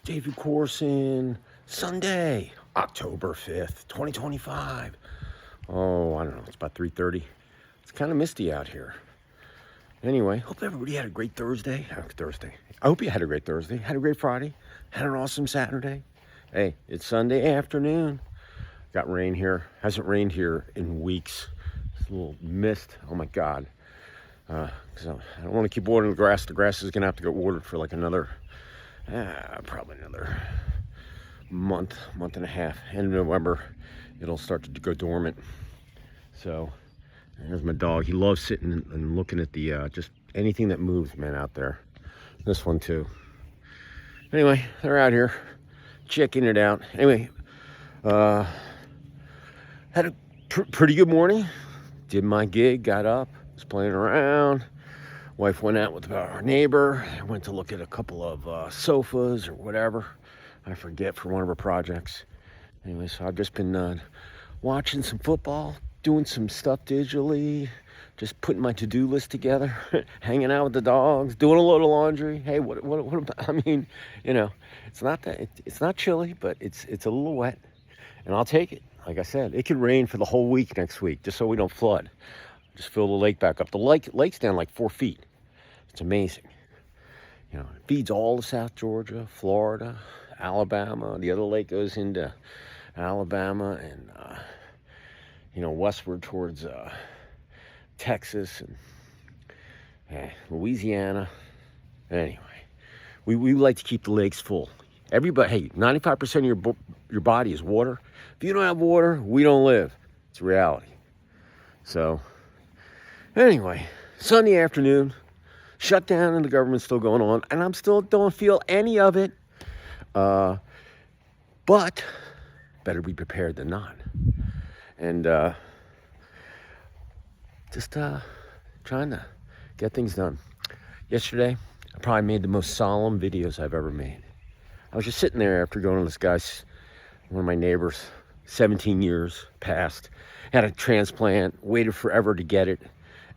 David Corson, Sunday, October 5th, 2025. Oh, I don't know, it's about 3:30. It's kind of misty out here. Anyway, hope everybody had a great Thursday. I hope you had a great Thursday, had a great Friday, had an awesome Saturday. Hey, it's Sunday afternoon. Got rain here. Hasn't rained here in weeks. It's a little mist. Oh my God. Because I don't want to keep watering the grass. The grass is going to have to get watered for like another, probably another month and a half. End of November, it'll start to go dormant. So, there's my dog. He loves sitting and looking at the, just anything that moves, man, out there. This one too. Anyway, they're out here checking it out. Anyway, had a pretty good morning. Did my gig, got up, was playing around. Wife went out with our neighbor. I went to look at a couple of sofas or whatever. I forget, for one of her projects. Anyway, so I've just been watching some football, doing some stuff digitally, just putting my to-do list together, hanging out with the dogs, doing a load of laundry. Hey, what I mean, you know, it's not that, it's not chilly, but it's a little wet, and I'll take it. Like I said, it could rain for the whole week next week, just so we don't flood. Just fill the lake back up. The lake's down like 4 feet. It's amazing. You know, it feeds all of South Georgia, Florida, Alabama. The other lake goes into Alabama and, you know, westward towards Texas and Louisiana. Anyway, we like to keep the lakes full. Everybody, hey, 95% of your body is water. If you don't have water, we don't live. It's reality. So, anyway, Sunday afternoon, shutdown and the government's still going on, and I'm still don't feel any of it. But better be prepared than not. And just trying to get things done. Yesterday, I probably made the most solemn videos I've ever made. I was just sitting there after going to this guy's, one of my neighbors, 17 years passed, had a transplant, waited forever to get it,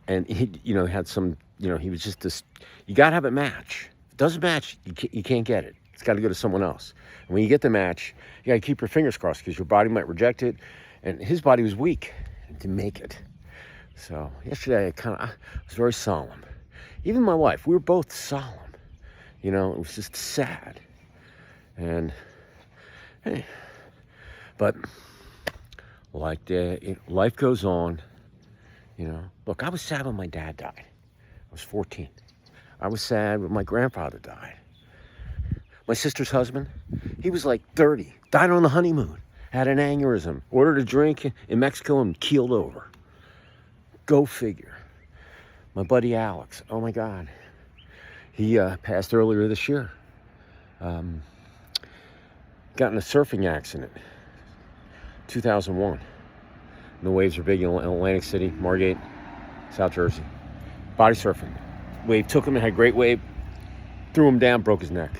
and he, you know, had some, you know, he was just this, you gotta have it match. If it doesn't match, you can't get it. It's gotta go to someone else. And when you get the match, you gotta keep your fingers crossed because your body might reject it, and his body was weak to make it. So yesterday, I was very solemn. Even my wife, we were both solemn. You know, it was just sad. And, hey, but like life goes on, you know. Look, I was sad when my dad died. I was 14. I was sad when my grandfather died. My sister's husband, he was like 30, died on the honeymoon, had an aneurysm, ordered a drink in Mexico and keeled over. Go figure. My buddy Alex, oh my God, he passed earlier this year. Got in a surfing accident, 2001. And the waves are big in Atlantic City, Margate, South Jersey. Body surfing. Wave took him and had a great wave, threw him down, broke his neck.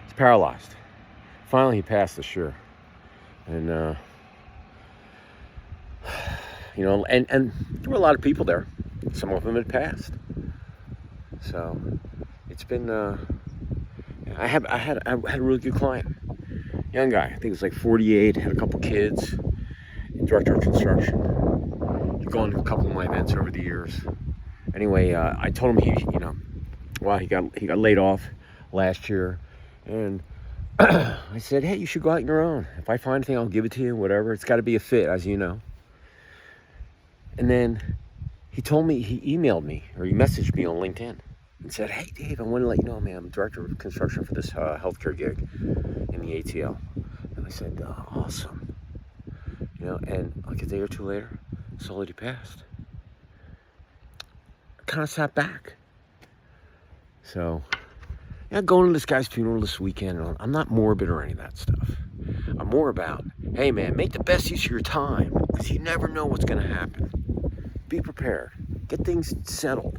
He's paralyzed. Finally, he passed this year. And, you know, and there were a lot of people there. Some of them had passed. So, it's been, I had a really good client. Young guy, I think he was like 48, had a couple kids, director of construction. He'd gone to a couple of my events over the years. Anyway, I told him he got laid off last year, and I said, hey, you should go out on your own. If I find anything, I'll give it to you, whatever. It's got to be a fit, as you know. And then he emailed me, or he messaged me on LinkedIn and said, hey, Dave, I want to let you know, man, I'm director of construction for this healthcare gig in the ATL. And I said, awesome. You know, and like a day or two later, saw that he passed. I kind of sat back. So, yeah, going to this guy's funeral this weekend, I'm not morbid or any of that stuff. I'm more about, hey, man, make the best use of your time, because you never know what's going to happen. Be prepared. Get things settled.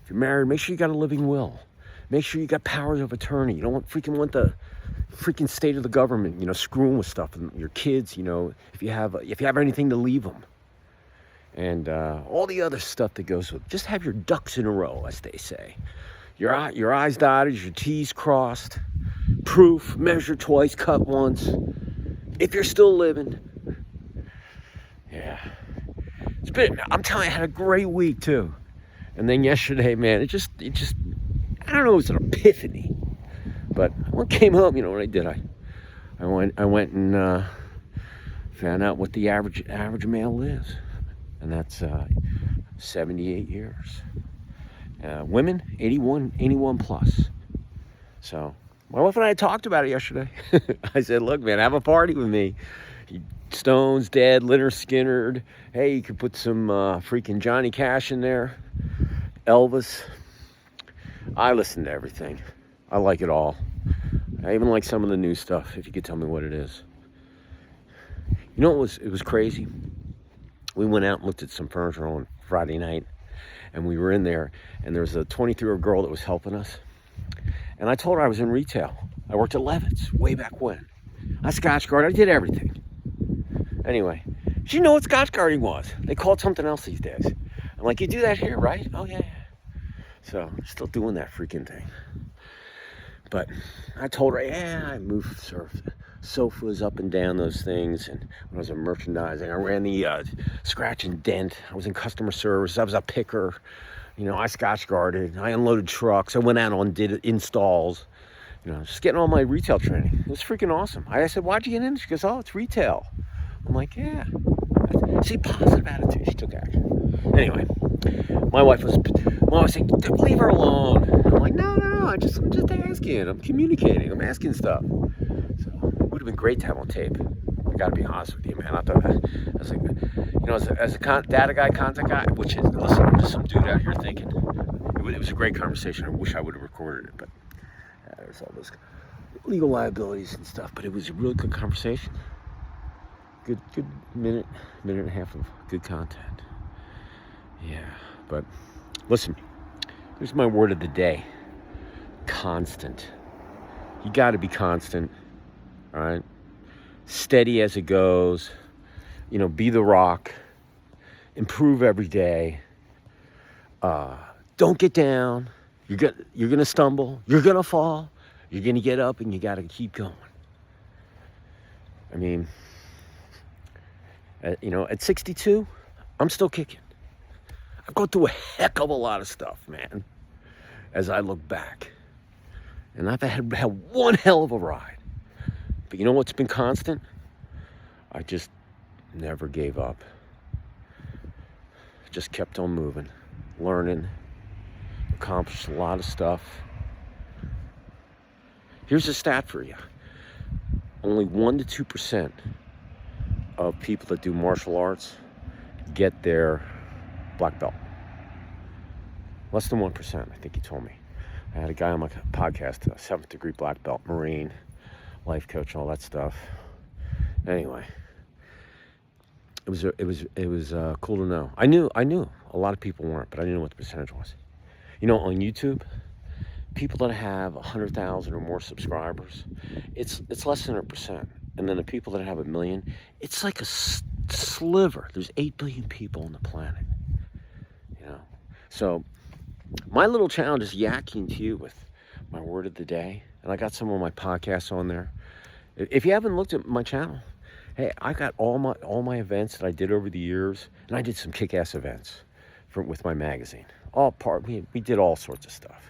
If you're married, make sure you got a living will. Make sure you got powers of attorney. You don't want the freaking state of the government, you know, screwing with stuff. And your kids, you know, if you have anything to leave them. And all the other stuff that goes with it. Just have your ducks in a row, as they say. Your I's dotted, your T's crossed. Proof, measure twice, cut once. If you're still living. Yeah. I'm telling you, I had a great week too. And then yesterday, man, it just, I don't know, it was an epiphany. But when I came home, you know what I did? I went and found out what the average male lives. And that's 78 years. Women, 81 plus. So my wife and I talked about it yesterday. I said, look, man, have a party with me. Stones, Dead, Lynyrd Skynyrd. Hey, you could put some freaking Johnny Cash in there. Elvis. I listen to everything. I like it all. I even like some of the new stuff, if you could tell me what it is. You know, it was crazy. We went out and looked at some furniture on Friday night, and we were in there, and there was a 23-year-old girl that was helping us. And I told her I was in retail. I worked at Levitt's way back when. I Scotch guard. I did everything. Anyway, she didn't know what Scotch guarding was. They call it something else these days. I'm like, you do that here, right? Oh, yeah. So, still doing that freaking thing. But I told her, yeah, I moved sofas up and down those things. And when I was in merchandising, I ran the scratch and dent. I was in customer service. I was a picker. You know, I Scotch guarded. I unloaded trucks. I went out and did installs. You know, just getting all my retail training. It was freaking awesome. I said, why'd you get in? She goes, oh, it's retail. I'm like, yeah. See, positive attitude. She took action. Anyway, my wife saying, leave her alone. I'm like, no, I'm just asking. I'm communicating. I'm asking stuff. So it would have been great to have on tape. I got to be honest with you, man. I thought I was like, you know, as a data guy, content guy, which is, listen, I'm just some dude out here thinking. It was a great conversation. I wish I would have recorded it, but there's all those legal liabilities and stuff. But it was a really good conversation. Good minute and a half of good content. Yeah, but listen, here's my word of the day. Constant. You got to be constant, all right? Steady as it goes. You know, be the rock. Improve every day. Don't get down. You're gonna stumble. You're gonna fall. You're gonna get up, and you got to keep going. I mean, you know, at 62, I'm still kicking. I've gone through a heck of a lot of stuff, man, as I look back. And I've had one hell of a ride. But you know what's been constant? I just never gave up. Just kept on moving, learning, accomplished a lot of stuff. Here's a stat for you. Only 1% to 2% of people that do martial arts get their black belt. Less than 1%, I think he told me. I had a guy on my podcast, a 7th degree black belt, Marine, life coach, and all that stuff. Anyway, it was cool to know. I knew a lot of people weren't, but I didn't know what the percentage was. You know, on YouTube, people that have 100,000 or more subscribers, it's less than 1%. And then the people that have 1 million, it's like a sliver. There's 8 billion people on the planet. You know, so my little challenge is yakking to you with my word of the day, and I got some of my podcasts on there. If you haven't looked at my channel, hey, I got all my events that I did over the years, and I did some kick-ass events with my magazine. We did all sorts of stuff.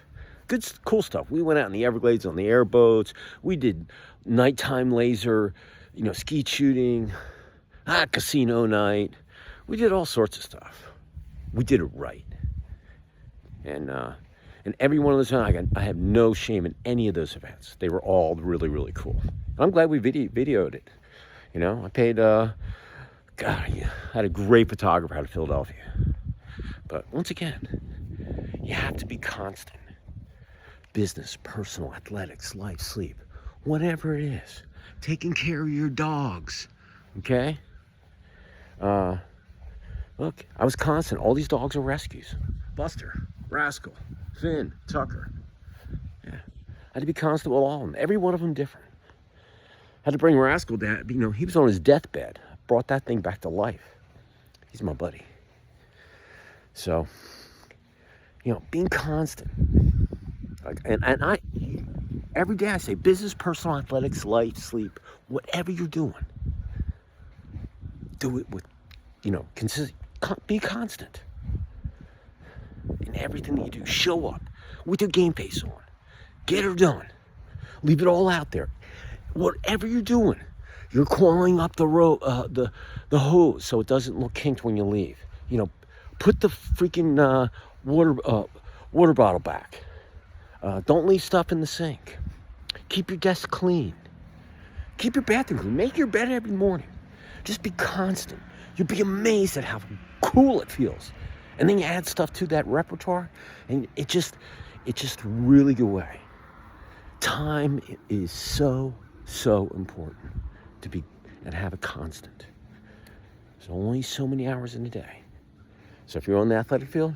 Good, cool stuff. We went out in the Everglades on the airboats. We did nighttime laser, you know, skeet shooting, casino night. We did all sorts of stuff. We did it right. And every one of those, I have no shame in any of those events. They were all really, really cool. I'm glad we videoed it. You know, I paid, I had a great photographer out of Philadelphia. But once again, you have to be constant. Business, personal, athletics, life, sleep, whatever it is. Taking care of your dogs, okay? Look, I was constant. All these dogs are rescues. Buster, Rascal, Finn, Tucker. Yeah, I had to be constant with all of them. Every one of them different. Had to bring Rascal down. You know, he was on his deathbed. Brought that thing back to life. He's my buddy. So, you know, being constant. And Every day I say business, personal, athletics, life, sleep, whatever you're doing, do it with, be constant in everything that you do. Show up with your game face on. Get her done. Leave it all out there. Whatever you're doing, you're coiling up the hose so it doesn't look kinked when you leave. Put the freaking water bottle back. Don't leave stuff in the sink. Keep your desk clean. Keep your bathroom clean. Make your bed every morning. Just be constant. You'll be amazed at how cool it feels. And then you add stuff to that repertoire, and it just really go away. Time is so important to be and have a constant. There's only so many hours in a day. So if you're on the athletic field,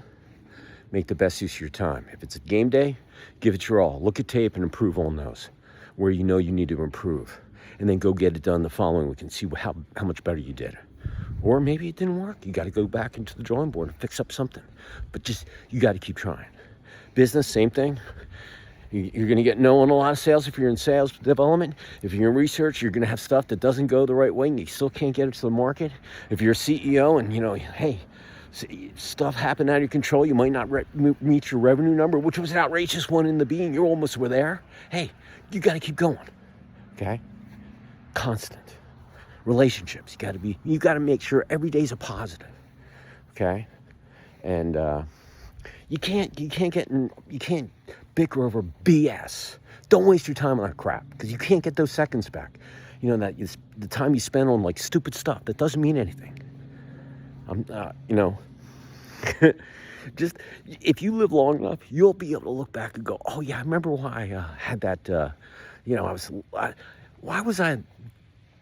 make the best use of your time. If it's a game day, give it your all. Look at tape and improve on those where you know you need to improve. And then go get it done the following week and see how much better you did. Or maybe it didn't work. You got to go back into the drawing board and fix up something. But you got to keep trying. Business, same thing. You're going to get no on a lot of sales if you're in sales development. If you're in research, you're going to have stuff that doesn't go the right way and you still can't get it to the market. If you're a CEO and, hey, stuff happened out of your control, you might not meet your revenue number, which was an outrageous one in the beginning. You almost were there. Hey, you got to keep going, okay? Constant. Relationships, you got to make sure every day's a positive, okay? And you can't bicker over BS. Don't waste your time on that crap because you can't get those seconds back. The time you spend on like stupid stuff that doesn't mean anything. Just if you live long enough, you'll be able to look back and go, oh yeah, I remember why I had that. Why was I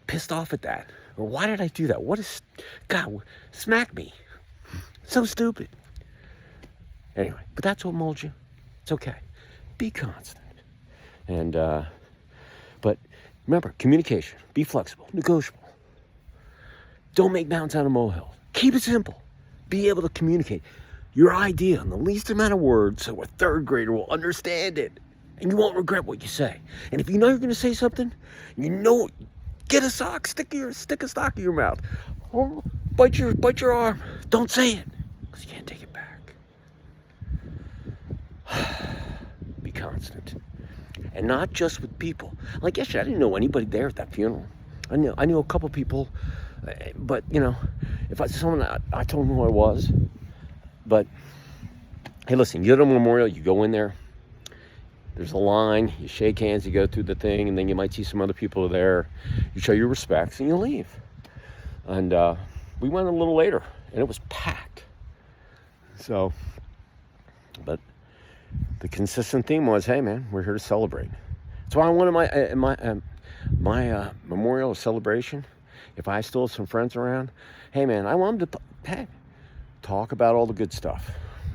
pissed off at that? Or why did I do that? God, smack me. So stupid. Anyway, but that's what molds you. It's okay. Be constant. And, but remember, communication. Be flexible, negotiable. Don't make mountains out of molehills. Keep it simple. Be able to communicate your idea in the least amount of words so a third grader will understand it. And you won't regret what you say. And if you know you're going to say something, get a sock, stick a sock in your mouth, or bite your arm. Don't say it, because you can't take it back. Be constant, and not just with people. Like yesterday, I didn't know anybody there at that funeral. I knew a couple people, but if I told them who I was. But hey, listen, you go to a memorial, you go in there. There's a line, you shake hands, you go through the thing, and then you might see some other people there. You show your respects, and you leave. And we went a little later, and it was packed. So, but the consistent theme was, hey, man, we're here to celebrate. That's why I wanted my memorial celebration, if I still have some friends around, hey, man, I want them to talk about all the good stuff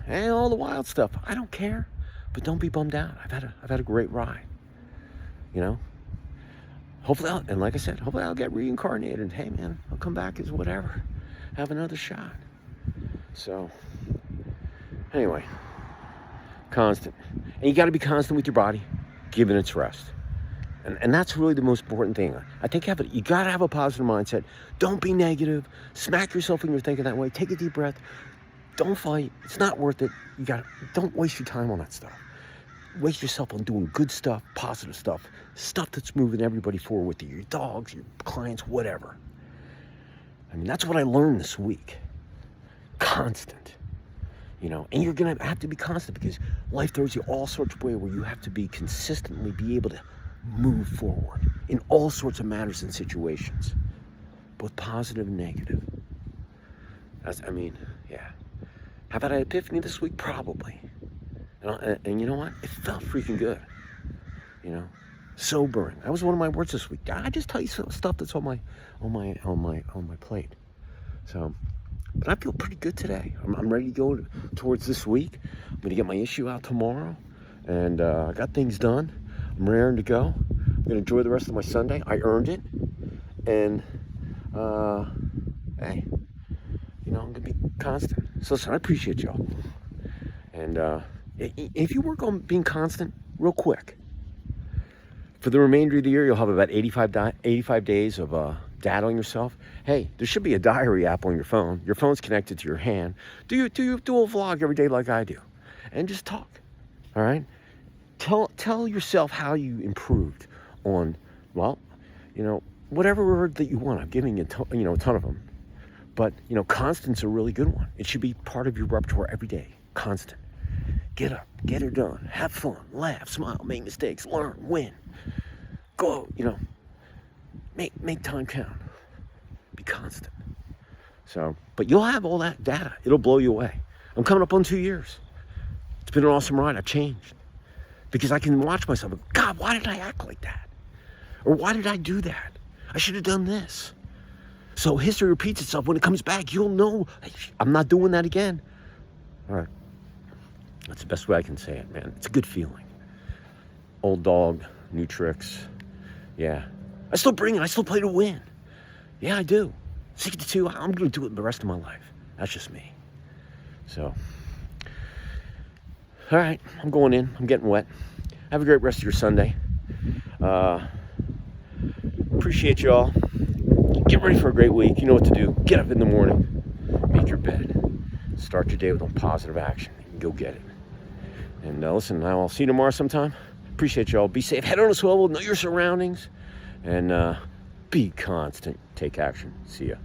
and all the wild stuff. I don't care. But don't be bummed out. I've had a great ride. Hopefully, like I said, hopefully I'll get reincarnated. Hey, man, I'll come back as whatever. Have another shot. So, anyway, constant. And you got to be constant with your body, giving its rest. And that's really the most important thing. I think you got to have a positive mindset. Don't be negative. Smack yourself when you're thinking that way. Take a deep breath. Don't fight. It's not worth it. Don't waste your time on that stuff. Waste yourself on doing good stuff, positive stuff that's moving everybody forward with you, your dogs, your clients, whatever. That's what I learned this week. Constant. And you're going to have to be constant because life throws you all sorts of ways where you have to consistently be able to move forward in all sorts of matters and situations, both positive and negative. Yeah. Have I had an epiphany this week? Probably. And you know what? It felt freaking good. Sobering. That was one of my words this week. I just tell you some stuff that's on my plate. So, but I feel pretty good today. I'm ready to go towards this week. I'm going to get my issue out tomorrow, and I got things done. I'm raring to go. I'm going to enjoy the rest of my Sunday. I earned it, and hey. I'm going to be constant. So listen, I appreciate y'all. And if you work on being constant real quick, For the remainder of the year, you'll have about 85 days of data on yourself. Hey, there should be a diary app on your phone. Your phone's connected to your hand. Do a vlog every day like I do, and just talk. All right. Tell yourself how you improved on, well, whatever word that you want. I'm giving you a ton of them, but constant's a really good one. It should be part of your repertoire every day. Constant. Get up, get it done, have fun, laugh, smile, make mistakes, learn, win. Go, make time count. Be constant. So, but you'll have all that data. It'll blow you away. I'm coming up on 2 years. It's been an awesome ride. I've changed. Because I can watch myself and go, God, why did I act like that? Or why did I do that? I should have done this. So history repeats itself. When it comes back, you'll know, I'm not doing that again. All right. That's the best way I can say it, man. It's a good feeling. Old dog, new tricks. Yeah. I still bring it. I still play to win. Yeah, I do. 62, I'm going to do it the rest of my life. That's just me. So, all right. I'm going in. I'm getting wet. Have a great rest of your Sunday. Appreciate y'all. Get ready for a great week. You know what to do. Get up in the morning. Make your bed. Start your day with a positive action. Go get it. And listen, I'll see you tomorrow sometime. Appreciate y'all. Be safe. Head on a swivel. Know your surroundings. And be constant. Take action. See ya.